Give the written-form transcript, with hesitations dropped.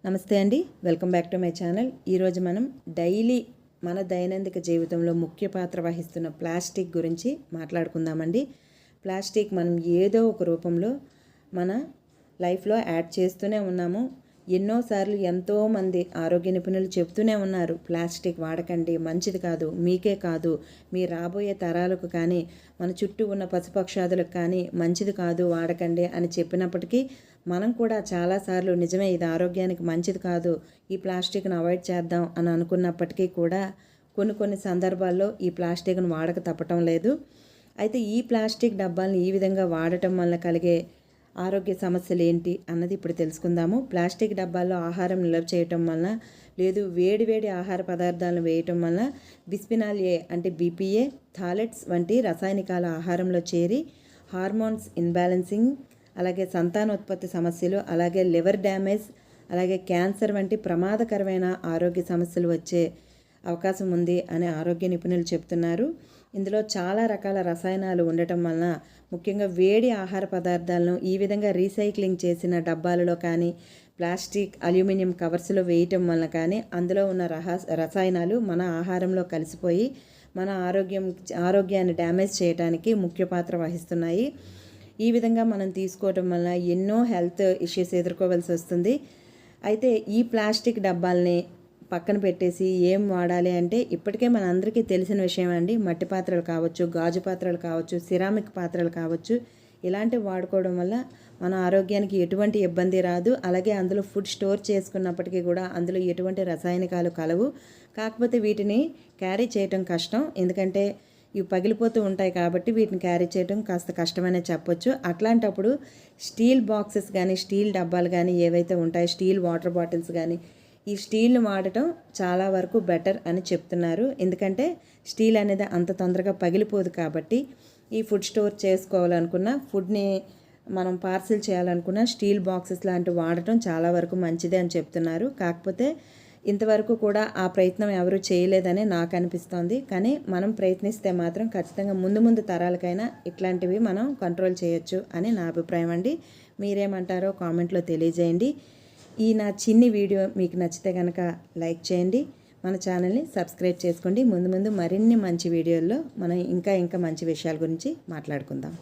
నమస్తే అండి, welcome back to my channel. ఈరోజు మనం డైలీ మన దైనందిక జీవితంలో ముఖ్య పాత్ర వహిస్తున్న ప్లాస్టిక్ గురించి మాట్లాడుకుందామండి. ప్లాస్టిక్ మనం ఏదో ఒక రూపంలో మన లైఫ్లో యాడ్ చేస్తూనే ఉన్నాము. ఎన్నోసార్లు ఎంతోమంది ఆరోగ్య నిపుణులు చెప్తూనే ఉన్నారు, ప్లాస్టిక్ వాడకండి, మంచిది కాదు, మీకే కాదు మీ రాబోయే తరాలకు కానీ మన చుట్టూ ఉన్న పశుపక్షాదులకు కానీ మంచిది కాదు వాడకండి అని చెప్పినప్పటికీ మనం కూడా చాలాసార్లు నిజమే ఇది ఆరోగ్యానికి మంచిది కాదు, ఈ ప్లాస్టిక్ను అవాయిడ్ చేద్దాం అని అనుకున్నప్పటికీ కూడా కొన్ని సందర్భాల్లో ఈ ప్లాస్టిక్ను వాడక తప్పటం లేదు. అయితే ఈ ప్లాస్టిక్ డబ్బాలను ఈ విధంగా వాడటం వల్ల కలిగే ఆరోగ్య సమస్యలు ఏంటి అన్నది ఇప్పుడు తెలుసుకుందాము. ప్లాస్టిక్ డబ్బాల్లో ఆహారం నిల్వ చేయటం వలన లేదు వేడి ఆహార పదార్థాలను వేయటం వలన బిస్ఫినాల్ ఏ అంటే బీపీఏ, థాలెట్స్ వంటి రసాయనికాల ఆహారంలో చేరి హార్మోన్స్ ఇన్బ్యాలెన్సింగ్, అలాగే సంతానోత్పత్తి సమస్యలు, అలాగే లివర్ డ్యామేజ్, అలాగే క్యాన్సర్ వంటి ప్రమాదకరమైన ఆరోగ్య సమస్యలు వచ్చే అవకాశం ఉంది అని ఆరోగ్య నిపుణులు చెప్తున్నారు. ఇందులో చాలా రకాల రసాయనాలు ఉండటం వలన ముఖ్యంగా వేడి ఆహార పదార్థాలను ఈ విధంగా రీసైక్లింగ్ చేసిన డబ్బాలలో కానీ ప్లాస్టిక్ అల్యూమినియం కవర్స్లో వేయటం వలన కానీ అందులో ఉన్న రసాయనాలు మన ఆహారంలో కలిసిపోయి మన ఆరోగ్యాన్ని డ్యామేజ్ చేయడానికి ముఖ్య పాత్ర వహిస్తున్నాయి. ఈ విధంగా మనం తీసుకోవటం వలన ఎన్నో హెల్త్ ఇష్యూస్ ఎదుర్కోవాల్సి వస్తుంది. అయితే ఈ ప్లాస్టిక్ డబ్బాల్ని పక్కన పెట్టేసి ఏం వాడాలి అంటే ఇప్పటికే మన అందరికీ తెలిసిన విషయం అండి. మట్టి పాత్రలు కావచ్చు, గాజు పాత్రలు కావచ్చు, సిరామిక్ పాత్రలు కావచ్చు, ఇలాంటివి వాడుకోవడం వల్ల మన ఆరోగ్యానికి ఎటువంటి ఇబ్బంది రాదు. అలాగే అందులో ఫుడ్ స్టోర్ చేసుకున్నప్పటికీ కూడా అందులో ఎటువంటి రసాయనికాలు కలవు. కాకపోతే వీటిని క్యారీ చేయటం కష్టం, ఎందుకంటే ఇవి పగిలిపోతూ ఉంటాయి కాబట్టి వీటిని క్యారీ చేయడం కాస్త కష్టమనే చెప్పొచ్చు. అట్లాంటప్పుడు స్టీల్ బాక్సెస్ కానీ స్టీల్ డబ్బాలు కానీ ఏవైతే ఉంటాయో, స్టీల్ వాటర్ బాటిల్స్ కానీ, ఈ స్టీల్ని వాడటం చాలా వరకు బెటర్ అని చెప్తున్నారు. ఎందుకంటే స్టీల్ అనేది అంత తొందరగా పగిలిపోదు కాబట్టి ఈ ఫుడ్ స్టోర్ చేసుకోవాలనుకున్న, ఫుడ్ని మనం పార్సిల్ చేయాలనుకున్న స్టీల్ బాక్సెస్ లాంటివి వాడటం చాలా వరకు మంచిదే అని చెప్తున్నారు. కాకపోతే ఇంతవరకు కూడా ఆ ప్రయత్నం ఎవరు చేయలేదని నాకు అనిపిస్తోంది. కానీ మనం ప్రయత్నిస్తే మాత్రం ఖచ్చితంగా ముందు తరాలకైనా ఇట్లాంటివి మనం కంట్రోల్ చేయొచ్చు అని నా అభిప్రాయం అండి. మీరేమంటారో కామెంట్లో తెలియజేయండి. ఈ నా చిన్ని వీడియో మీకు నచ్చితే కనుక లైక్ చేయండి, మన ఛానల్ని సబ్స్క్రైబ్ చేసుకోండి. ముందు మరిన్ని మంచి వీడియోల్లో మనం ఇంకా మంచి విషయాల గురించి మాట్లాడుకుందాం.